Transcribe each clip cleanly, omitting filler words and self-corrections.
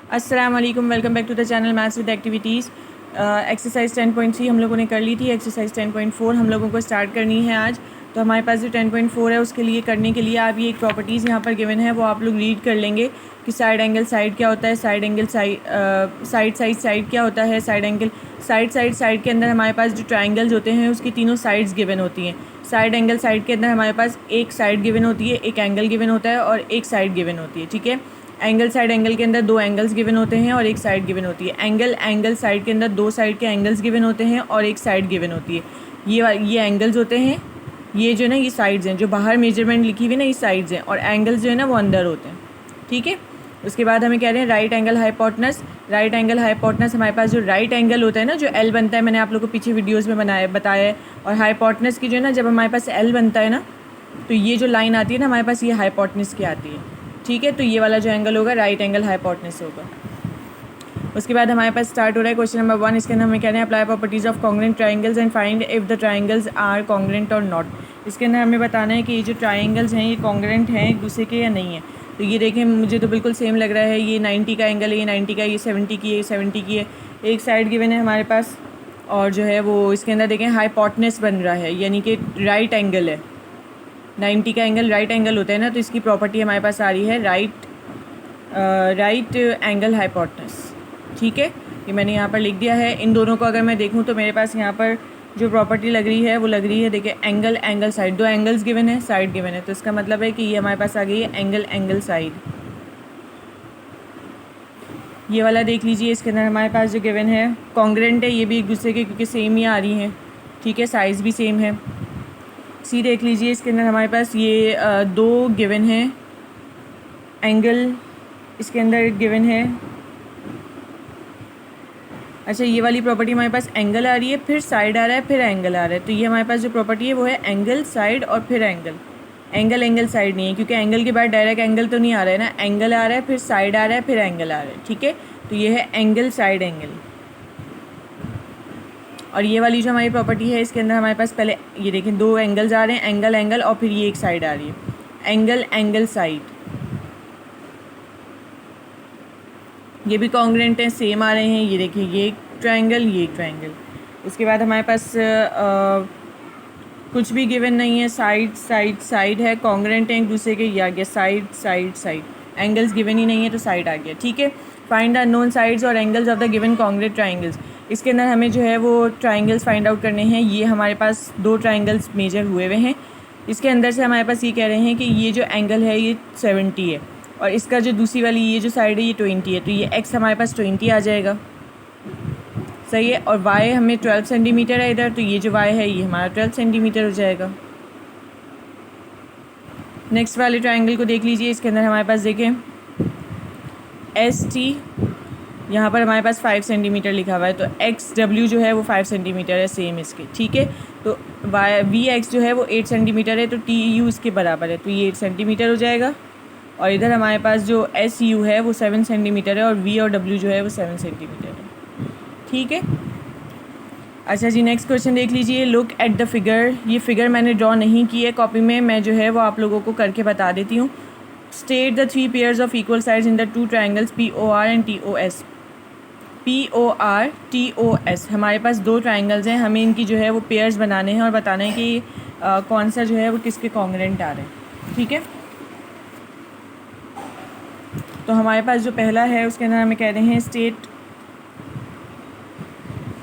अस्सलाम वालेकुम, welcome back to the channel maths with activities. Exercise 10.3 हम लोगों ने कर ली थी। एक्सरसाइज 10.4 हम लोगों को स्टार्ट करनी है आज। तो हमारे पास जो 10.4 है उसके लिए करने के लिए आप ये एक प्रॉपर्टीज़ यहाँ पर गिवन है वो आप लोग रीड कर लेंगे कि साइड एंगल साइड क्या होता है, साइड एंगल साइड क्या होता है, साइड एंगल साइड के अंदर हमारे पास जो ट्राइंगल्स होते हैं उसकी तीनों साइड्स गिवन होती हैं। साइड एंगल साइड के अंदर हमारे पास एक साइड गिवन होती है, एक एंगल गिवन होता है और एक साइड गिवन होती है। ठीक है, एंगल साइड एंगल के अंदर दो एंगल्स गिवन होते हैं और एक साइड गिवन होती है। एंगल साइड के अंदर दो साइड के एंगल्स गिवन होते हैं और एक साइड गिवन होती है। ये एंगल्स होते हैं, ये जो है ना ये साइड्स हैं, जो बाहर मेजरमेंट लिखी हुई ना ये साइड्स हैं, और एंगल्स जो है ना वो अंदर होते हैं। ठीक है, उसके बाद हमें कह रहे हैं right angle hypotenuse. Right angle hypotenuse हमारे पास जो राइट एंगल होता है ना, जो एल बनता है, मैंने आप लोगों को पीछे वीडियोज़ में बताया है। और हाइपोटेनस की जो है ना, जब हमारे पास एल बनता है ना, तो ये जो लाइन आती है ना हमारे पास, ये हाइपोटेनस की आती है। ठीक है, तो ये वाला जो एंगल होगा राइट एंगल हाइपोटेनस होगा। उसके बाद हमारे पास स्टार्ट हो रहा है क्वेश्चन नंबर 1। इसके अंदर हमें कह रहे हैं apply properties of congruent triangles and find if the triangles are congruent और नॉट। इसके अंदर हमें बताना है कि ये जो ट्राइंगल्स हैं ये कॉन्ग्रेंट हैं एक दूसरे के या नहीं है। तो ये देखें, मुझे तो बिल्कुल सेम लग रहा है। ये 90 का एंगल है, ये 90 का, ये 70 की है, ये 70 की है। एक साइड गिवन है हमारे पास, और जो है वो इसके अंदर देखें हाइपोटेनस बन रहा है, यानी कि राइट एंगल है। 90 का एंगल राइट एंगल होता है ना, तो इसकी प्रॉपर्टी हमारे पास आ रही है राइट एंगल हाइपोटेनस। ठीक है, ये मैंने यहाँ पर लिख दिया है। इन दोनों को अगर मैं देखूँ तो मेरे पास यहाँ पर जो प्रॉपर्टी लग रही है वो लग रही है, देखिए एंगल साइड, दो एंगल्स गिवन है, साइड गिवन है, तो इसका मतलब है कि ये हमारे पास आ गई है एंगल साइड। ये वाला देख लीजिए, इसके अंदर हमारे पास जो गिवन है कॉन्ग्रेंट है, ये भी एक दूसरे के क्योंकि सेम ही आ रही हैं। ठीक है, साइज़ भी सेम है। सी देख लीजिए, इसके अंदर हमारे पास ये दो गिवन है एंगल, इसके अंदर गिवन है। अच्छा, ये वाली प्रॉपर्टी हमारे पास एंगल आ रही है, फिर साइड आ रहा है, फिर एंगल आ रहा है। तो ये हमारे पास जो प्रॉपर्टी है वो है एंगल साइड और फिर एंगल साइड नहीं है, क्योंकि एंगल के बाद डायरेक्ट एंगल तो नहीं आ रहा है ना, एंगल आ रहा है, फिर साइड आ रहा है, फिर एंगल आ रहा है। ठीक है, तो ये है एंगल साइड एंगल। और ये वाली जो हमारी प्रॉपर्टी है इसके अंदर हमारे पास पहले ये देखें दो एंगल्स आ रहे हैं, एंगल और फिर ये एक साइड आ रही है, एंगल साइड। ये भी कॉन्ग्रेंट हैं, सेम आ रहे हैं। ये देखिए, ये एक ट्रायंगल, ये एक ट्रायंगल। उसके बाद हमारे पास कुछ भी गिवन नहीं है, साइड है, कॉन्ग्रेंट हैं एक दूसरे के, ये आ गया साइड। एंगल्स गिवन ही नहीं है तो साइड आ गया। ठीक है, फाइंड द अननोन साइड्स और angles of the given congruent triangles. इसके अंदर हमें जो है वो ट्राइंगल्स फाइंड आउट करने हैं। ये हमारे पास दो ट्राइंगल्स मेजर हुए हुए हैं। इसके अंदर से हमारे पास ये कह रहे हैं कि ये जो एंगल है ये 70 है, और इसका जो दूसरी वाली ये जो साइड है ये 20 है, तो ये एक्स हमारे पास 20 आ जाएगा। सही है, और वाई हमें 12 सेंटीमीटर है इधर, तो ये जो वाई है ये हमारा 12 सेंटीमीटर हो जाएगा। नेक्स्ट वाले ट्राइंगल को देख लीजिए, इसके अंदर हमारे पास देखें एस टी, यहाँ पर हमारे पास 5 सेंटीमीटर लिखा हुआ है, तो एक्स डब्ल्यू जो है वो 5 सेंटीमीटर है सेम इसके। ठीक है, तो वाई वी एक्स जो है वो 8 सेंटीमीटर है, तो टी यू इसके बराबर है, तो ये 8 सेंटीमीटर हो जाएगा। और इधर हमारे पास जो एस यू है वो 7 सेंटीमीटर है, और वी और डब्ल्यू जो है वो 7 सेंटीमीटर है। ठीक है, अच्छा जी, नेक्स्ट क्वेश्चन देख लीजिए। Look at the figure. ये फिगर मैंने ड्रॉ नहीं की है कॉपी में, मैं जो है वो आप लोगों को करके बता देती हूँ। State the 3 pairs of equal sides in the 2 triangles POR and TOS। POR TOS हमारे पास दो ट्राइंगल्स हैं, हमें इनकी जो है वो पेयर्स बनाने हैं और बताना है कि कौन सा जो है वो किसके कॉन्ग्रेंट आ रहे हैं। ठीक है, तो हमारे पास जो पहला है उसके अंदर हमें कह रहे हैं स्टेट।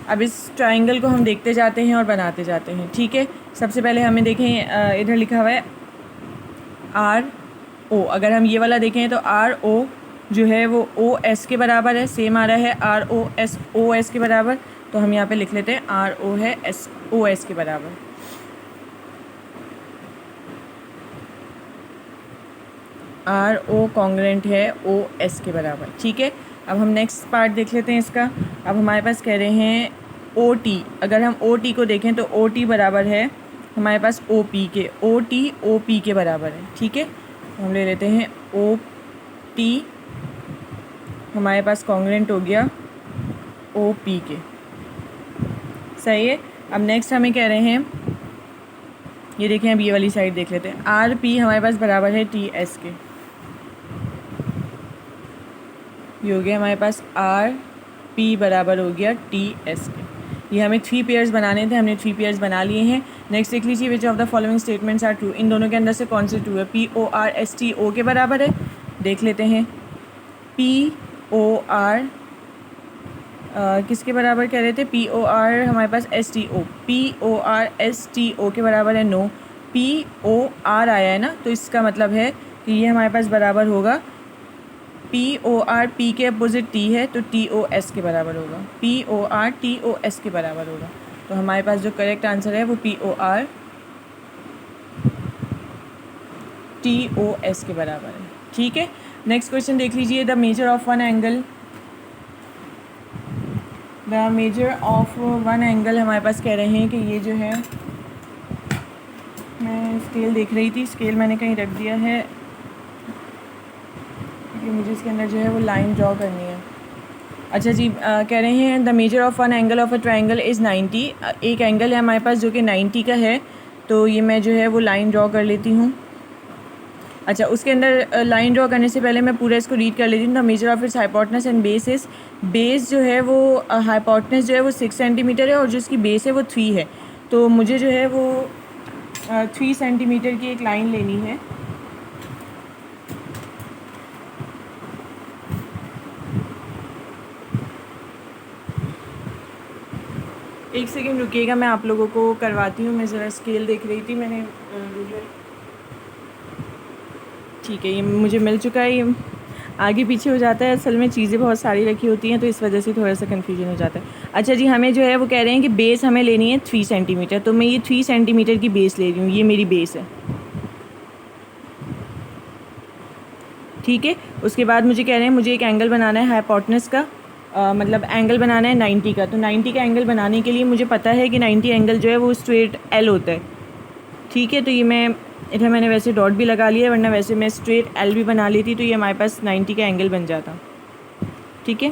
अब इस ट्राइंगल को हम देखते जाते हैं और बनाते जाते हैं। ठीक है, सबसे पहले हमें देखें इधर लिखा हुआ है RO। अगर हम ये वाला देखें तो RO जो है वो OS के बराबर है, सेम आ रहा है OS के बराबर, तो हम यहाँ पे लिख लेते हैं RO है OS के बराबर। RO कॉन्ग्रेंट है OS के बराबर। ठीक है, अब हम नेक्स्ट पार्ट देख लेते हैं इसका। अब हमारे पास कह रहे हैं OT। अगर हम OT को देखें तो OT बराबर है हमारे पास OP के, OT OP के बराबर है। ठीक है, तो हम ले लेते हैं OT हमारे पास कॉन्ग्रेंट हो गया OP के। सही है, अब नेक्स्ट हमें कह रहे हैं, ये देखें, अब ये वाली साइड देख लेते हैं। RP हमारे पास बराबर है TS के। ये हो गया हमारे पास आर पी बराबर हो गया टी एस के। ये हमें 3 पेयर्स बनाने थे, हमने 3 पेयर्स बना लिए हैं। नेक्स्ट देख लीजिए, which of the following statements are true. इन दोनों के अंदर से कौन से ट्रू है? P O R S T O के बराबर है, देख लेते हैं। पी ओ आर किसके बराबर कह रहे थे? पी ओ आर हमारे पास S T O, P O R S T O के बराबर है? नो, पी ओ आर आया है ना, तो इसका मतलब है कि ये हमारे पास बराबर होगा पी ओ आर, पी के अपोजिट टी है तो टी ओ एस के बराबर होगा। P O R T O S के बराबर होगा। तो हमारे पास जो करेक्ट आंसर है वो P O R T O S के बराबर है। ठीक है, नेक्स्ट क्वेश्चन देख लीजिए। The measure of one angle, the measure of one angle हमारे पास कह रहे हैं कि ये जो है, मैं स्केल देख रही थी, स्केल मैंने कहीं रख दिया है क्योंकि मुझे इसके अंदर जो है वो लाइन ड्रॉ करनी है। अच्छा जी, कह रहे हैं the measure of one angle of a triangle is 90। एक एंगल है हमारे पास जो कि 90 का है, तो ये मैं जो है वो लाइन ड्रॉ कर लेती हूँ। अच्छा, उसके अंदर लाइन ड्रॉ करने से पहले मैं पूरा इसको रीड कर लेती हूँ। The measure of its hypotenuse and base is, base जो है वो हाइपोटेनस जो है वो 6 सेंटीमीटर है और जो इसकी बेस है वो 3 है। तो मुझे जो है वो 3 सेंटीमीटर की एक लाइन लेनी है। एक सेकेंड रुकिएगा, मैं आप लोगों को करवाती हूँ। मैं ज़रा स्केल देख रही थी, मैंने ठीक है, ये मुझे मिल चुका है। ये आगे पीछे हो जाता है, असल में चीज़ें बहुत सारी रखी होती हैं तो इस वजह से थोड़ा सा कन्फ्यूजन हो जाता है। अच्छा जी, हमें जो है वो कह रहे हैं कि बेस हमें लेनी है 3 सेंटीमीटर, तो मैं ये 3 सेंटीमीटर की बेस ले रही हूँ, ये मेरी बेस है। ठीक है, उसके बाद मुझे कह रहे हैं मुझे एक एंगल बनाना है हाइपोटेनस का, मतलब एंगल बनाना है 90 का। तो 90 का एंगल बनाने के लिए मुझे पता है कि 90 एंगल जो है वो स्ट्रेट एल होता है। ठीक है, तो ये मैं इधर मैंने वैसे डॉट भी लगा लिया, वरना वैसे मैं स्ट्रेट एल भी बना लेती तो ये हमारे पास 90 का एंगल बन जाता। ठीक है,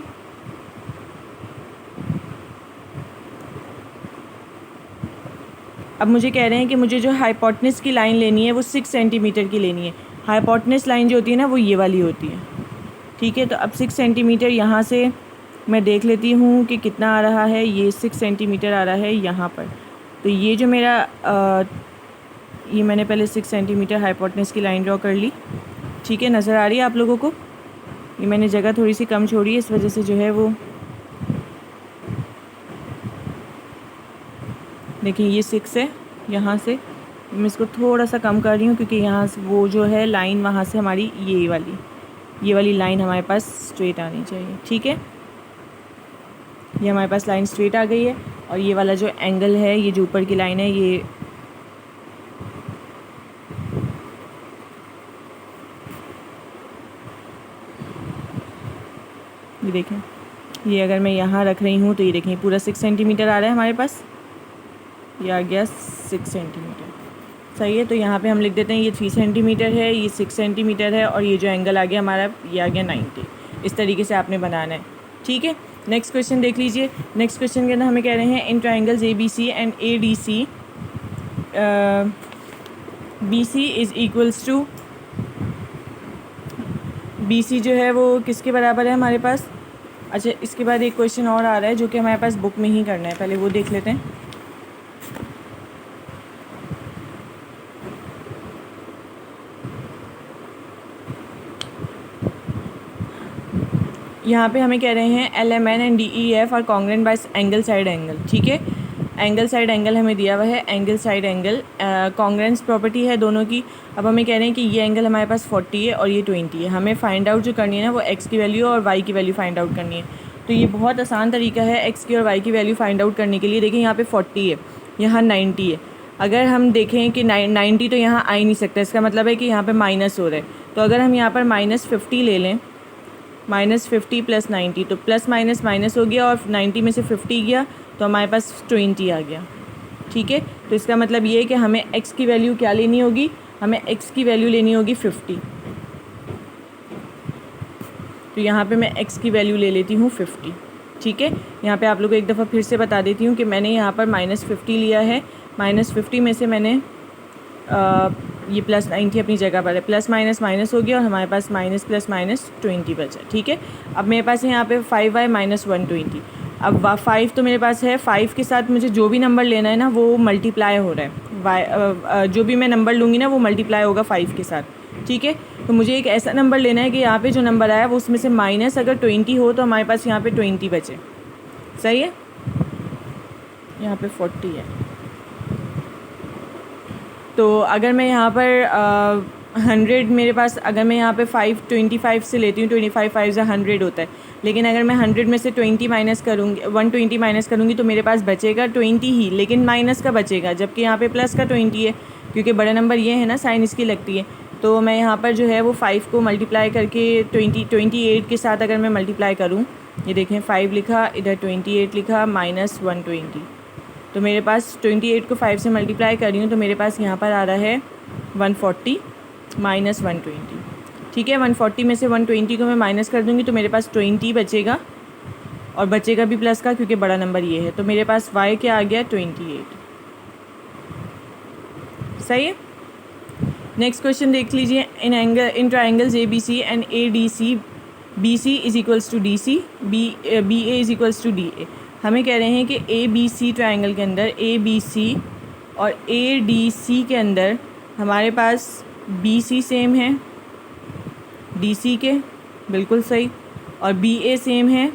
अब मुझे कह रहे हैं कि मुझे जो हाइपोटेनस की लाइन लेनी है वो 6 सेंटीमीटर की लेनी है। हाइपोटेनस लाइन जो होती है ना वो ये वाली होती है। ठीक है, तो अब 6 सेंटीमीटर यहाँ से मैं देख लेती हूँ कि कितना आ रहा है। ये 6 सेंटीमीटर आ रहा है यहाँ पर। तो ये जो मेरा ये मैंने पहले 6 सेंटीमीटर हाइपोटेनस की लाइन ड्रॉ कर ली। ठीक है, नज़र आ रही है आप लोगों को? ये मैंने जगह थोड़ी सी कम छोड़ी है, इस वजह से जो है वो देखिए ये 6 है यहाँ से। मैं इसको थोड़ा सा कम कर रही हूँ क्योंकि यहाँ से वो जो है लाइन वहाँ से हमारी ये वाली लाइन हमारे पास स्ट्रेट आनी चाहिए। ठीक है, ये हमारे पास लाइन स्ट्रेट आ गई है और ये वाला जो एंगल है, ये जो ऊपर की लाइन है, ये देखें, ये अगर मैं यहाँ रख रही हूँ तो ये देखें पूरा 6 सेंटीमीटर आ रहा है हमारे पास। ये आ गया 6 सेंटीमीटर, सही है। तो यहाँ पे हम लिख देते हैं ये 3 सेंटीमीटर है, ये 6 सेंटीमीटर है और ये जो एंगल आ गया हमारा ये आ गया 90। इस तरीके से आपने बनाना है। ठीक है, नेक्स्ट क्वेश्चन देख लीजिए। नेक्स्ट क्वेश्चन के अंदर हमें कह रहे हैं in triangles A B C and A D C, B C is equals to, B C जो है वो किसके बराबर है हमारे पास? अच्छा, इसके बाद एक क्वेश्चन और आ रहा है जो कि हमारे पास बुक में ही करना है, पहले वो देख लेते हैं। यहाँ पे हमें कह रहे हैं L M N and D E F are congruent by angle side angle. ठीक है, एंगल साइड एंगल हमें दिया हुआ है, angle side angle congruence property है दोनों की। अब हमें कह रहे हैं कि ये एंगल हमारे पास 40 है और ये 20 है। हमें फाइंड आउट जो करनी है ना वो एक्स की वैल्यू और वाई की वैल्यू फाइंड आउट करनी है। तो ये बहुत आसान तरीका है एक्स की और वाई की वैल्यू फाइंड आउट करने के लिए। देखिए यहाँ पे 40 है, यहाँ 90 है। अगर हम देखें कि 90 तो यहाँ आ ही नहीं सकता, इसका मतलब है कि यहाँ पे माइनस हो रहा है। तो अगर हम यहाँ पर -50 ले लें, -50 + 90, तो प्लस माइनस माइनस हो गया और 90 में से 50 गया तो हमारे पास 20 आ गया। ठीक है, तो इसका मतलब ये है कि हमें x की वैल्यू क्या लेनी होगी? हमें x की वैल्यू लेनी होगी 50। तो यहाँ पे मैं x की वैल्यू ले लेती हूँ 50। ठीक है, यहाँ पे आप लोगों को एक दफ़ा फिर से बता देती हूँ कि मैंने यहाँ पर -50 लिया है। -50 में से मैंने ये प्लस 90 अपनी जगह पर है, प्लस माइनस माइनस हो गया और हमारे पास माइनस प्लस माइनस 20 बचा। ठीक है, अब मेरे पास है यहाँ पे 5y माइनस 120। अब 5 तो मेरे पास है, 5 के साथ मुझे जो भी नंबर लेना है ना वो मल्टीप्लाई हो रहा है, जो भी मैं नंबर लूँगी ना वो मल्टीप्लाई होगा 5 के साथ। ठीक है, तो मुझे एक ऐसा नंबर लेना है कि यहाँ पे जो नंबर आया वो उसमें से माइनस अगर 20 हो तो हमारे पास यहाँ पे 20 बचे। सही है, यहाँ पे 40 है। तो अगर मैं यहाँ पर 100 मेरे पास, अगर मैं यहाँ पे 25 से लेती हूँ, 25 5 से 100 होता है, लेकिन अगर मैं 100 में से 20 माइनस करूँगी, 120 माइनस करूँगी तो मेरे पास बचेगा 20 ही, लेकिन माइनस का बचेगा, जबकि यहाँ पे प्लस का 20 है, क्योंकि बड़ा नंबर ये है ना, साइन इसकी लगती है। तो मैं यहाँ पर जो है वो 5 को मल्टीप्लाई करके 28 के साथ अगर मैं मल्टीप्लाई करूँ, ये देखें 5 लिखा, इधर 28 लिखा, माइनस 120, तो मेरे पास 28 को 5 से मल्टीप्लाई कर रही हूँ तो मेरे पास यहाँ पर आ रहा है 140 माइनस 120। ठीक है, 140 में से 120 को मैं माइनस कर दूँगी तो मेरे पास 20 बचेगा, और बचेगा भी प्लस का क्योंकि बड़ा नंबर ये है। तो मेरे पास y क्या आ गया, 28। सही है। नेक्स्ट क्वेश्चन देख लीजिए। In triangles ABC and ADC, BC is equals to DC, BA is equals to DA। हमें कह रहे हैं कि ABC ट्राइंगल के अंदर, ABC और ADC के अंदर हमारे पास BC सेम है DC के, बिल्कुल सही, और BA सेम है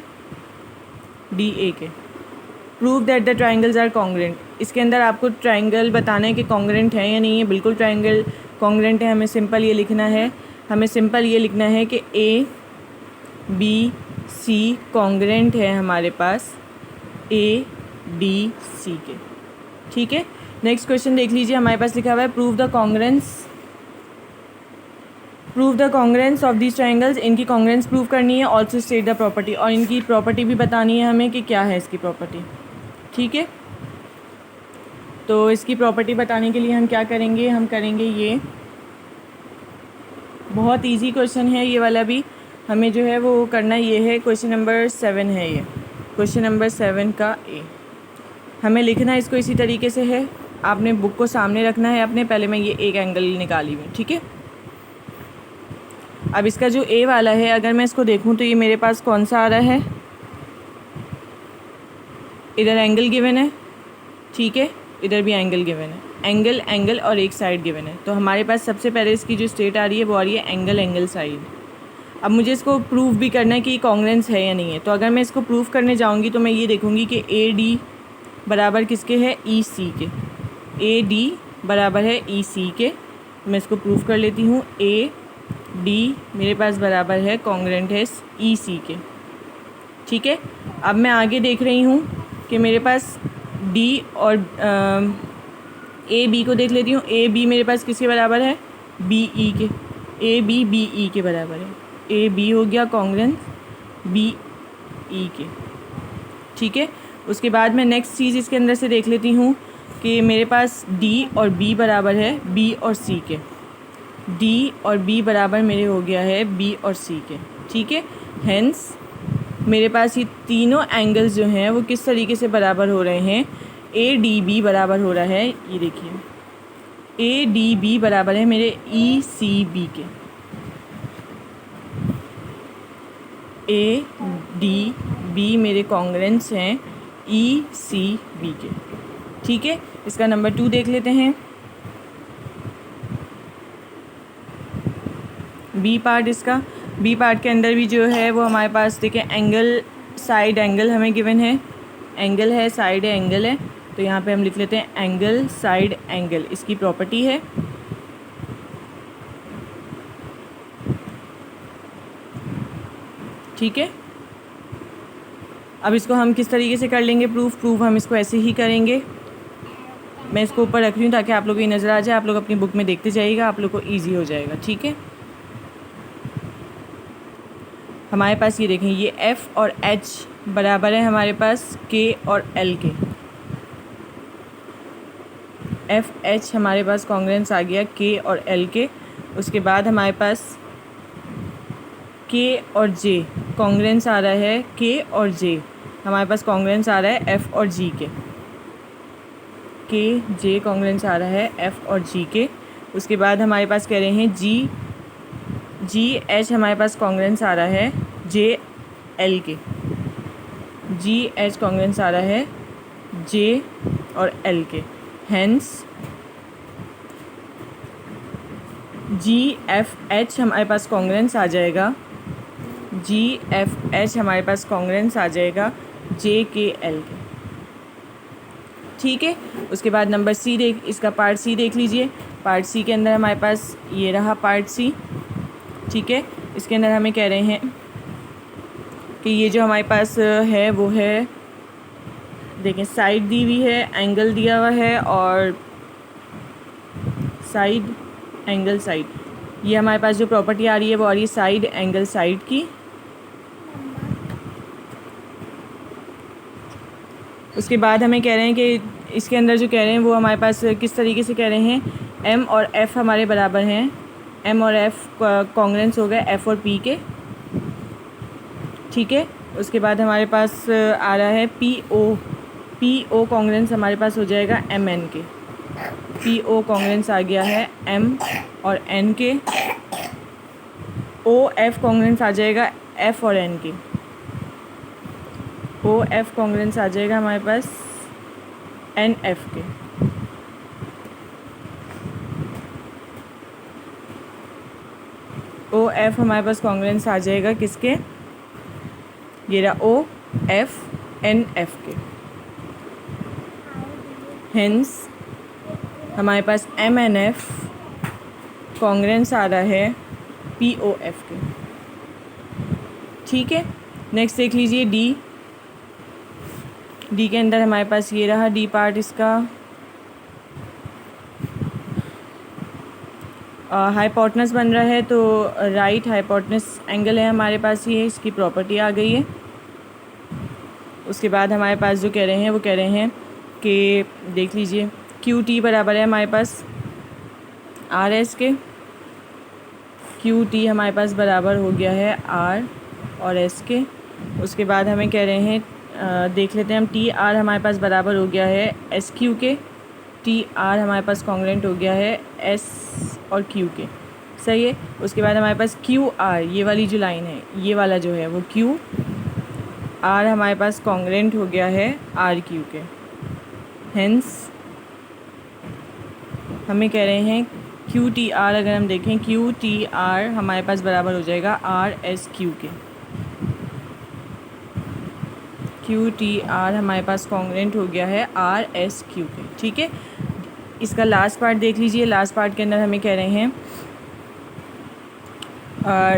DA के। Prove that the triangles are congruent. इसके अंदर आपको ट्राइंगल बताना है कि कॉन्ग्रेंट है या नहीं है। बिल्कुल ट्राइंगल कॉन्ग्रेंट है। हमें सिंपल ये लिखना है, कि ABC कॉन्ग्रेंट है हमारे पास ADC के। ठीक है, नेक्स्ट क्वेश्चन देख लीजिए। हमारे पास लिखा हुआ है prove the congruence of these triangles. इनकी कॉन्ग्रेंस प्रूव करनी है। ऑल्सो स्टेट द प्रॉपर्टी, और इनकी प्रॉपर्टी भी बतानी है हमें कि क्या है इसकी प्रॉपर्टी। ठीक है, तो इसकी प्रॉपर्टी बताने के लिए हम क्या करेंगे, हम करेंगे ये, बहुत इजी क्वेश्चन है ये वाला भी। हमें जो है वो करना ये है, क्वेश्चन नंबर 7 है ये, क्वेश्चन नंबर 7 का A। हमें लिखना इसको इसी तरीके से है, आपने बुक को सामने रखना है अपने। पहले मैं ये एक एंगल निकाली हूँ। ठीक है, अब इसका जो A वाला है, अगर मैं इसको देखूँ तो ये मेरे पास कौन सा आ रहा है, इधर एंगल गिवन है। ठीक है, इधर भी एंगल गिवन है, एंगल और एक साइड गिवन है। तो हमारे पास सबसे पहले इसकी जो स्टेट आ रही है वो आ रही है एंगल साइड। अब मुझे इसको प्रूव भी करना है कि कॉन्ग्रेंस है या नहीं है। तो अगर मैं इसको प्रूव करने जाऊंगी तो मैं ये देखूंगी कि AD बराबर किसके है, EC के। AD बराबर है EC के। मैं इसको प्रूव कर लेती हूँ। AD मेरे पास बराबर है, कॉन्ग्रेंट है EC के। ठीक है, अब मैं आगे देख रही हूँ कि मेरे पास D और AB को देख लेती हूँ। AB मेरे पास किसके बराबर है, BE के। AB BE के बराबर है। AB हो गया कॉन्ग्रेंस BE के। ठीक है, उसके बाद मैं नेक्स्ट चीज़ इसके अंदर से देख लेती हूँ कि मेरे पास D और B बराबर है B और C के। D और B बराबर मेरे हो गया है B और C के। ठीक है, हेंस मेरे पास ये तीनों एंगल्स जो हैं वो किस तरीके से बराबर हो रहे हैं, ADB बराबर हो रहा है, ये देखिए ADB बराबर है मेरे ECB के। ADB मेरे कॉन्ग्रेंस हैं ECB के। ठीक है, इसका नंबर 2 देख लेते हैं। बी पार्ट, इसका बी पार्ट के अंदर भी जो है वो हमारे पास देखिए एंगल, साइड एंगल हमें गिवन है, एंगल है, साइड है, एंगल है। तो यहाँ पे हम लिख लेते हैं एंगल साइड एंगल, इसकी प्रॉपर्टी है। ठीक है, अब इसको हम किस तरीके से कर लेंगे प्रूफ हम इसको ऐसे ही करेंगे। मैं इसको ऊपर रख रही हूँ ताकि आप लोगों को ये नज़र आ जाए, आप लोग अपनी बुक में देखते जाइएगा, आप लोग को ईजी हो जाएगा। ठीक है, हमारे पास ये देखें, ये F और H बराबर है हमारे पास K और L के। F H हमारे पास कॉन्ग्रेंस आ गया K और L के। उसके बाद हमारे पास K और J कॉन्ग्रेंस आ रहा है, K और J हमारे पास कॉन्ग्रेंस आ रहा है F और G के। K J कॉन्ग्रेंस आ रहा है F और G के। उसके बाद हमारे पास कह रहे हैं जी एच हमारे पास कॉन्ग्रेंस आ रहा है जे एल के। जी एच कॉन्ग्रेंस आ रहा है जे और एल के। हेंस जी एफ एच हमारे पास कॉन्ग्रेंस आ जाएगा, जी एफ एच हमारे पास कॉन्ग्रेंस आ जाएगा जे के एल के। ठीक है, उसके बाद नंबर सी इसका पार्ट सी देख लीजिए। पार्ट सी के अंदर हमारे पास ये रहा पार्ट सी। ठीक है, इसके अंदर हमें कह रहे हैं कि ये जो हमारे पास है वो है, देखें साइड दी हुई है, एंगल दिया हुआ है और साइड एंगल साइड। ये हमारे पास जो प्रॉपर्टी आ रही है वो आ रही है साइड एंगल साइड की। उसके बाद हमें कह रहे हैं कि इसके अंदर जो कह रहे हैं वो हमारे पास किस तरीके से कह रहे हैं, एम और एफ़ हमारे बराबर हैं, एम और एफ़ कॉन्ग्रेंस हो गए एफ़ और पी के। ठीक है, उसके बाद हमारे पास आ रहा है पी ओ कॉन्ग्रेंस हमारे पास हो जाएगा एम एन के। पी ओ कॉन्ग्रेंस आ गया है एम और एन के। ओ एफ़ कॉन्ग्रेंस आ जाएगा एफ़ और एन के। ओ एफ़ कॉन्ग्रेंस आ जाएगा हमारे पास एन एफ़ के। ओ एफ़ हमारे पास कॉन्ग्रेंस आ जाएगा किसके, ये रहा ओ एफ़ एन एफ़ के। हेंस हमारे पास एम एन एफ़ कॉन्ग्रेंस आ रहा है पी ओ एफ़ के। ठीक है, नेक्स्ट देख लीजिए डी के अंदर हमारे पास ये रहा डी पार्ट इसका। हाइपोटेनस बन रहा है तो राइट हाइपोटेनस एंगल है हमारे पास, ये इसकी प्रॉपर्टी आ गई है। उसके बाद हमारे पास जो कह रहे हैं वो कह रहे हैं कि देख लीजिए क्यू टी बराबर है हमारे पास आर एस के। क्यू टी हमारे पास बराबर हो गया है आर और एस के। उसके बाद हमें कह रहे हैं देख लेते हैं हम, टी आर हमारे पास बराबर हो गया है एस क्यू के। टी आर हमारे पास कॉन्ग्रेंट हो गया है एस और क्यू के। सही है, उसके बाद हमारे पास क्यू आर, ये वाली जो लाइन है ये वाला जो है वो क्यू आर हमारे पास कॉन्ग्रेंट हो गया है आर क्यू के। हेंस हमें कह रहे हैं क्यू टी आर, अगर हम देखें क्यू टी आर हमारे पास बराबर हो जाएगा आर एस क्यू के। क्यू टी आर हमारे पास कॉन्ग्रेंट हो गया है आर एस क्यू के। ठीक है, इसका लास्ट पार्ट देख लीजिए। लास्ट पार्ट के अंदर हमें कह रहे हैं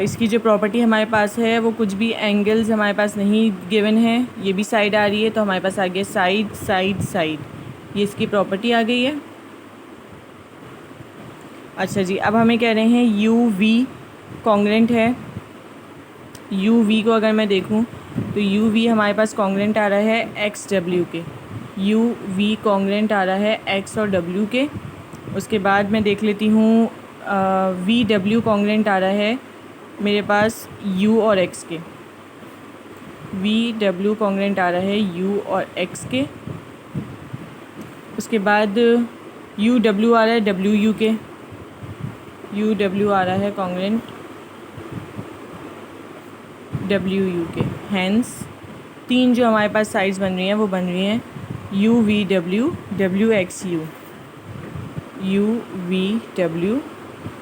इसकी जो प्रॉपर्टी हमारे पास है वो कुछ भी एंगल्स हमारे पास नहीं गिवन है। ये भी साइड आ रही है तो हमारे पास आ गया साइड साइड साइड, ये इसकी प्रॉपर्टी आ गई है। अच्छा जी, अब हमें कह रहे हैं यू वी कॉन्ग्रेंट है। यू वी को अगर मैं देखूं तो यू वी हमारे पास कॉन्ग्रेंट आ रहा है एक्स डब्ल्यू के। यू वी कॉन्ग्रेंट आ रहा है एक्स और डब्ल्यू के। उसके बाद मैं देख लेती हूँ वी डब्ल्यू कॉन्ग्रेंट आ रहा है मेरे पास यू और एक्स के। वी डब्ल्यू कॉन्ग्रेंट आ रहा है यू और एक्स के। उसके बाद यू डब्ल्यू आ रहा है डब्ल्यू यू के। यू डब्ल्यू आ रहा है कॉन्ग्रेंट डब्ल्यू यू के। हैंस तीन जो हमारे पास साइड्स बन रही हैं वो बन रही हैं you V W W x you. You V W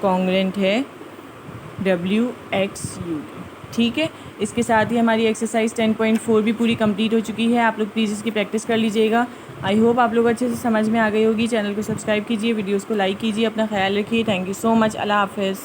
congruent है डब्ल्यू एक्स यू। ठीक है, इसके साथ ही हमारी एक्सरसाइज 10.4 भी पूरी कंप्लीट हो चुकी है। आप लोग प्लीज़ इसकी प्रैक्टिस कर लीजिएगा। आई होप आप लोग अच्छे से समझ में आ गई होगी। चैनल को सब्सक्राइब कीजिए, वीडियोस को लाइक कीजिए, अपना ख्याल रखिए। Thank you so much. अल्लाह हाफ़िज़।